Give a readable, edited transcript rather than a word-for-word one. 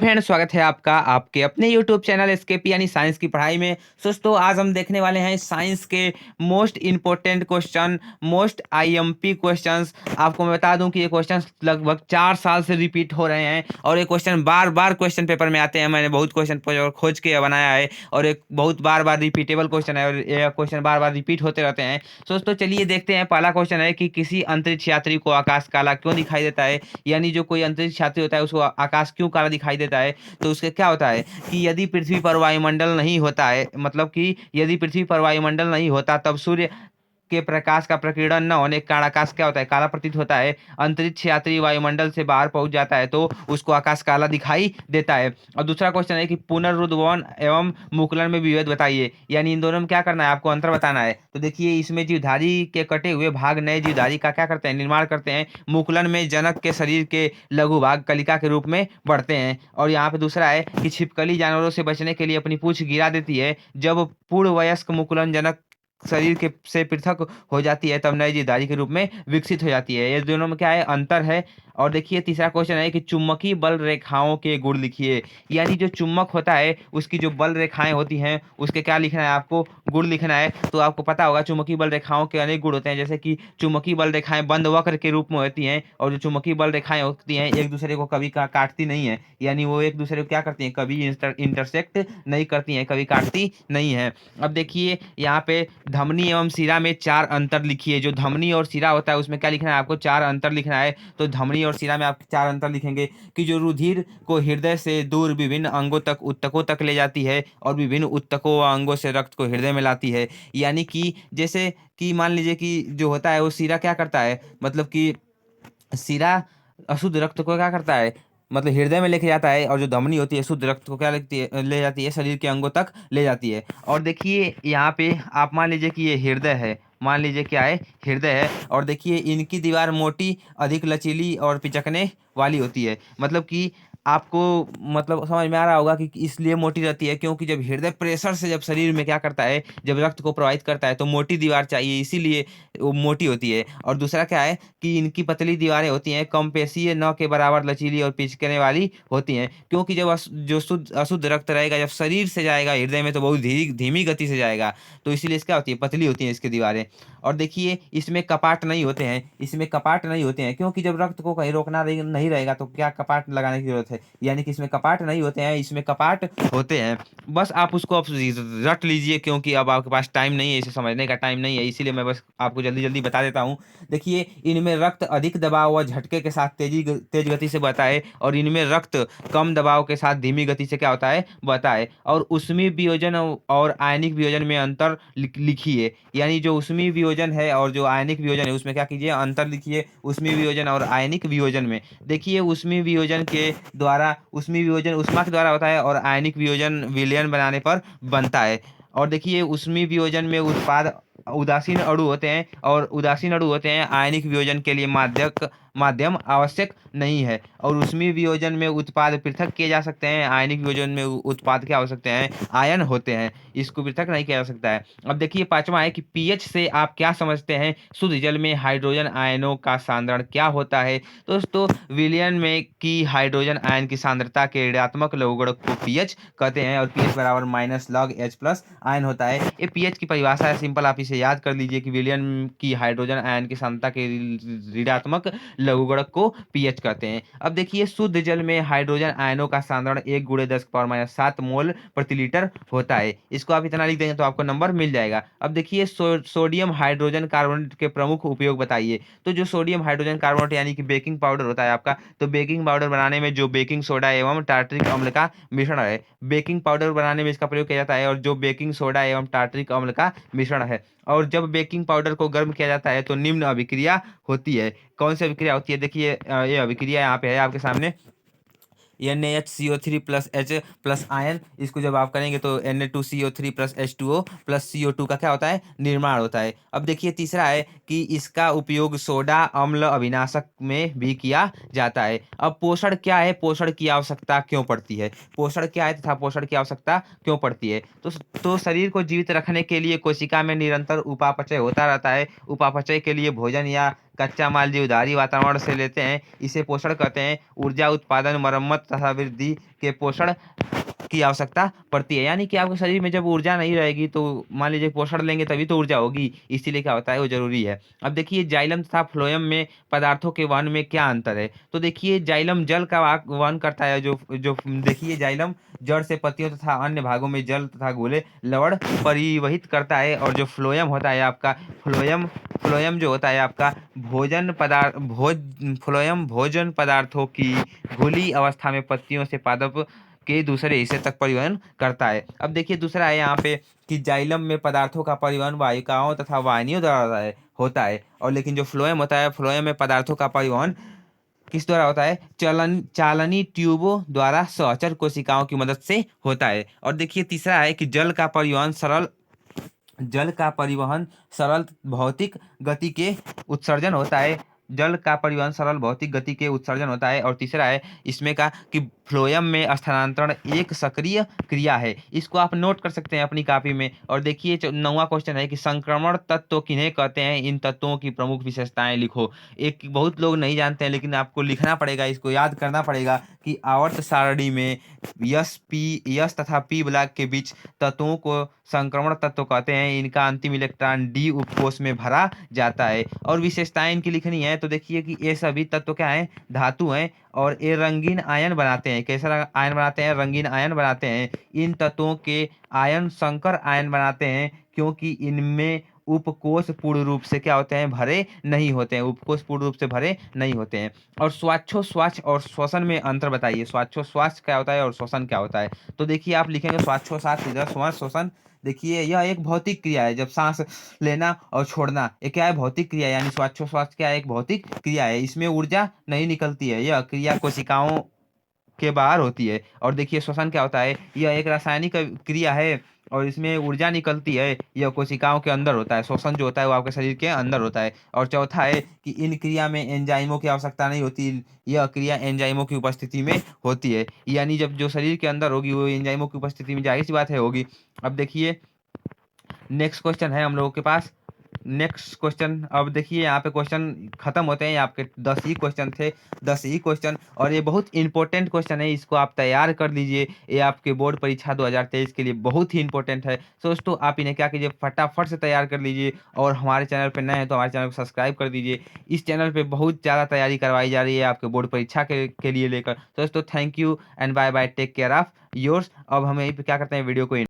Friend, स्वागत है आपका आपके अपने YouTube चैनल एसकेपी यानी साइंस की पढ़ाई में। दोस्तों, आज हम देखने वाले हैं साइंस के most important question, most IMP questions. आपको मैं बता दूं कि ये क्वेश्चंस लगभग 4 साल से रिपीट हो रहे हैं और ये क्वेश्चन बार बार क्वेश्चन पेपर में आते हैं। मैंने बहुत क्वेश्चन खोज के बनाया है और एक बहुत बार बार रिपीटेबल क्वेश्चन है और ये क्वेश्चन बार बार रिपीट होते रहते हैं। दोस्तों, चलिए देखते हैं। पहला क्वेश्चन है कि किसी अंतरिक्ष यात्री को आकाश काला क्यों दिखाई देता है। यानी जो कोई अंतरिक्ष यात्री होता है उसको आकाश क्यों काला दिखाई देता है। तो उसके क्या होता है कि यदि पृथ्वी पर वायुमंडल नहीं होता है, मतलब कि यदि पृथ्वी पर वायुमंडल नहीं होता तब सूर्य के प्रकाश का प्रकीर्णन न होने के कारण आकाश क्या होता है, काला प्रतीत होता है। अंतरिक्ष यात्री वायुमंडल से बाहर पहुंच जाता है तो उसको आकाश काला दिखाई देता है। और दूसरा क्वेश्चन है कि पुनरुद्भवन एवं मुकुलन में विभेद बताइए। यानी इन दोनों में क्या करना है, आपको अंतर बताना है। तो देखिए, इसमें जीवधारी के कटे हुए भाग नए जीवधारी का क्या करते हैं, निर्माण करते हैं। मुकुलन में जनक के शरीर के लघु भाग कलिका के रूप में बढ़ते हैं। और यहाँ पे दूसरा है कि छिपकली जानवरों से बचने के लिए अपनी पूंछ गिरा देती है। जब पूर्ण वयस्क मुकुलन जनक शरीर के से पृथक हो जाती है तब नई जीवधारी के रूप में विकसित हो जाती है। ये दोनों में क्या है, अंतर है। और देखिए, तीसरा क्वेश्चन है कि चुंबकीय बल रेखाओं के गुण लिखिए। यानी जो चुंबक होता है उसकी जो बल रेखाएं होती हैं उसके क्या लिखना है, आपको गुण लिखना है। तो आपको पता होगा चुंबकीय बल रेखाओं के अनेक गुण होते हैं, जैसे कि चुंबकीय बल रेखाएं बंद वक्र के रूप में होती हैं और जो चुंबकीय बल रेखाएं होती हैं एक दूसरे को कभी काटती नहीं है। यानी वो एक दूसरे को क्या करती हैं, कभी इंटरसेक्ट नहीं करती हैं, कभी काटती नहीं है। अब देखिए यहाँ पे धमनी एवं शिरा में चार अंतर लिखिए। जो धमनी और शिरा होता है उसमें क्या लिखना है, आपको चार अंतर लिखना है। तो धमनी और शिरा में आप चार अंतर लिखेंगे कि जो रुधिर को हृदय से दूर विभिन्न अंगों तक, ऊतकों तक ले जाती है और विभिन्न ऊतकों व अंगों से रक्त को हृदय में लाती है। यानी कि जैसे कि मान लीजिए कि जो होता है वो शिरा क्या करता है, मतलब कि शिरा अशुद्ध रक्त को क्या करता है, मतलब हृदय में लेके जाता है। और जो धमनी होती है शुद्ध रक्त को क्या लेती है, ले जाती है, शरीर के अंगों तक ले जाती है। और देखिए यहाँ पे आप मान लीजिए कि ये हृदय है, मान लीजिए क्या है, हृदय है। और देखिए इनकी दीवार मोटी, अधिक लचीली और पिचकने वाली होती है। मतलब कि आपको मतलब समझ में आ रहा होगा कि इसलिए मोटी रहती है क्योंकि जब हृदय प्रेशर से जब शरीर में क्या करता है, जब रक्त को प्रवाहित करता है तो मोटी दीवार चाहिए, इसीलिए वो मोटी होती है। और दूसरा क्या है कि इनकी पतली दीवारें होती हैं, कम पेशीय, न के बराबर लचीली और पिचकने वाली होती हैं। क्योंकि जब जो शुद्ध अशुद्ध रक्त रहेगा जब शरीर से जाएगा हृदय में तो बहुत धीमी गति से जाएगा, तो इसीलिए क्या होती है, पतली होती हैं इसकी दीवारें। और देखिए इसमें कपाट नहीं होते हैं, इसमें कपाट नहीं होते हैं क्योंकि जब रक्त को कहीं रोकना नहीं रहेगा तो क्या कपाट लगाने की जरूरत है। यानी कि इसमें कपाट नहीं होते हैं, इसमें कपाट होते हैं। बस आप उसको अब रट लीजिए क्योंकि अब आपके पास टाइम नहीं है, इसे समझने का टाइम नहीं है, इसीलिए मैं बस आपको जल्दी जल्दी बता देता हूँ। देखिए इनमें रक्त अधिक दबाव व झटके के साथ तेज गति से बहता है और इनमें रक्त कम दबाव के साथ धीमी गति से क्या होता है, बहता है। और उष्मीय वियोजन और आयनिक वियोजन में अंतर लिखिए। यानी जो उष्मीय वियोजन है और जो आयनिक वियोजन है उसमें क्या कीजिए, अंतर लिखिए उष्मीय वियोजन और आयनिक वियोजन में। देखिए उष्मीय वियोजन के द्वारा, उष्मीय वियोजन ऊष्मा के द्वारा होता है और आयनिक वियोजन विलयन बनाने पर बनता है। और देखिए उष्मीय वियोजन में उत्पाद उदासीन अणु होते हैं और उदासीन अणु होते हैं आयनिक वियोजन के लिए माध्यम आवश्यक नहीं है। और उष्मीय वियोजन में उत्पाद पृथक किए जा सकते हैं, आयनिक वियोजन में उत्पाद क्या हो सकते हैं, आयन होते हैं, इसको पृथक नहीं किया जा सकता है। अब देखिए पांचवा है कि पीएच से आप क्या समझते हैं, शुद्ध जल में हाइड्रोजन आयनों का सांद्रण क्या होता है। दोस्तों, विलयन में की हाइड्रोजन आयन की सांद्रता के ऋणात्मक लघुगणक को पीएच कहते हैं और पीएच बराबर minus log H plus ion होता है। ये पीएच की परिभाषा है, सिंपल आप इसे याद कर लीजिए कि विलयन की हाइड्रोजन आयन की सांद्रता के ऋणात्मक लघुगणक को पीएच कहते हैं। अब देखिए शुद्ध जल में हाइड्रोजन आयनों का सांद्रण 1 × 10⁻⁷ मोल प्रति लीटर होता है। इसको आप इतना लिख देंगे तो आपको नंबर मिल जाएगा। अब देखिए सोडियम हाइड्रोजन कार्बोनेट के प्रमुख उपयोग बताइए। तो जो सोडियम हाइड्रोजन कार्बोनेट यानी कि बेकिंग पाउडर होता है आपका, तो बेकिंग पाउडर बनाने में जो बेकिंग सोडा एवं टार्टरिक अम्ल का मिश्रण है, बेकिंग पाउडर बनाने में इसका प्रयोग किया जाता है और जो बेकिंग सोडा एवं टार्टरिक अम्ल का मिश्रण है। और जब बेकिंग पाउडर को गर्म किया जाता है तो निम्न अभिक्रिया होती है। कौन सी अभिक्रिया होती है, देखिए ये अभिक्रिया यहाँ पे है आपके सामने, NaHCO3 plus H plus ion. इसको जब आप करेंगे तो Na2CO3 plus H2O plus CO2 का क्या होता है, निर्माण होता है। अब देखिए तीसरा है कि इसका उपयोग सोडा अम्ल अभिनाशक में भी किया जाता है। अब पोषण क्या है, पोषण की आवश्यकता क्यों पड़ती है, पोषण क्या है तथा पोषण की आवश्यकता क्यों पड़ती है। तो शरीर को जीवित रखने के लिए कोशिका में निरंतर उपापचय होता रहता है। उपापचय के लिए भोजन या कच्चा माल जो उधारी वातावरण से लेते हैं इसे पोषण कहते हैं। ऊर्जा उत्पादन, मरम्मत तथा वृद्धि के पोषण की आवश्यकता पड़ती है। यानी कि आपके शरीर में जब ऊर्जा नहीं रहेगी तो मान लीजिए पोषण लेंगे तभी तो ऊर्जा होगी, इसीलिए क्या होता है वो जरूरी है। अब देखिए जाइलम तथा फ्लोएम में पदार्थों के वहन में क्या अंतर है। तो देखिए जाइलम जल का वहन करता है, जो जो देखिए जाइलम जड़ से पत्तियों तथा अन्य भागों में जल तथा गोले लवण परिवहित करता है। और जो फ्लोएम होता है आपका, फ्लोएम फ्लोएम जो होता है आपका फ्लोएम भोजन पदार्थों की घुली अवस्था में पत्तियों से पादप के दूसरे हिस्से तक परिवहन करता है। अब देखिए दूसरा है यहाँ पे कि जाइलम में पदार्थों का परिवहन वाहिकाओं तथा वाहिनियों द्वारा होता है। और लेकिन जो फ्लोएम होता है, फ्लोएम में पदार्थों का परिवहन किस द्वारा होता है, चालनी ट्यूबों द्वारा सहचर कोशिकाओं की मदद से होता है। और देखिए तीसरा है कि जल का परिवहन सरल भौतिक गति के उत्सर्जन होता है। जल का परिवहन सरल भौतिक गति के उत्सर्जन होता है। और तीसरा है इसमें का कि फ्लोएम में स्थानांतरण एक सक्रिय क्रिया है। इसको आप नोट कर सकते हैं अपनी कॉपी में। और देखिए 9वां क्वेश्चन है कि संक्रमण तत्व किन्हें कहते हैं, इन तत्वों की प्रमुख विशेषताएं लिखो। एक बहुत लोग नहीं जानते हैं लेकिन आपको लिखना पड़ेगा, इसको याद करना पड़ेगा कि आवर्त सारणी में यस तथा पी ब्लॉक के बीच तत्वों को संक्रमण तत्व कहते हैं। इनका अंतिम इलेक्ट्रॉन डी उपकोष में भरा जाता है। और विशेषताएं इनकी लिखनी है तो देखिए कि ये सभी तत्व क्या हैं, धातु हैं। और ये रंगीन आयन बनाते हैं। कैसा आयन बनाते हैं, रंगीन आयन बनाते हैं। इन तत्वों के आयन संकर आयन बनाते हैं क्योंकि इनमें उपकोष पूर्ण रूप से क्या होते हैं, भरे नहीं होते हैं। उपकोष पूर्ण रूप से भरे नहीं होते हैं। और स्वाच्छोस्वाच और श्वसन में अंतर बताइए। स्वाच्छोस्वाच क्या होता है और श्वसन क्या होता है। तो देखिए आप लिखेंगे स्वाच्छोस्वाच इधर श्वसन। देखिए यह एक भौतिक क्रिया है, जब सांस लेना और छोड़ना ये क्या है, भौतिक क्रिया। यानी श्वासोच्छ्वास क्या है, एक भौतिक क्रिया है। इसमें ऊर्जा नहीं निकलती है, यह क्रिया कोशिकाओं के बाहर होती है। और देखिए श्वसन क्या होता है, यह एक रासायनिक क्रिया है और इसमें ऊर्जा निकलती है, यह कोशिकाओं के अंदर होता है। श्वसन जो होता है वो आपके शरीर के अंदर होता है। और चौथा है कि इन क्रिया में एंजाइमों की आवश्यकता नहीं होती, यह क्रिया एंजाइमों की उपस्थिति में होती है। यानी जब जो शरीर के अंदर होगी वो एंजाइमों की उपस्थिति में, जाहिर सी बात है होगी। अब देखिए नेक्स्ट क्वेश्चन है हम लोगों के पास। नेक्स्ट क्वेश्चन, अब देखिए यहाँ पे क्वेश्चन खत्म होते हैं, आपके 10 ही क्वेश्चन थे, 10 ही क्वेश्चन। और ये बहुत इंपॉर्टेंट क्वेश्चन है, इसको आप तैयार कर लीजिए। ये आपके बोर्ड परीक्षा 2023 के लिए बहुत ही इंपॉर्टेंट है। तो दोस्तों आप इन्हें क्या कीजिए, फटाफट से तैयार कर लीजिए। और हमारे चैनल पर नए हैं तो हमारे चैनल को सब्सक्राइब कर दीजिए। इस चैनल पर बहुत ज़्यादा तैयारी करवाई जा रही है आपके बोर्ड परीक्षा के लिए लेकर। तो दोस्तों thank you and bye bye, take care of yours. अब हम यहीं पर क्या करते हैं, वीडियो को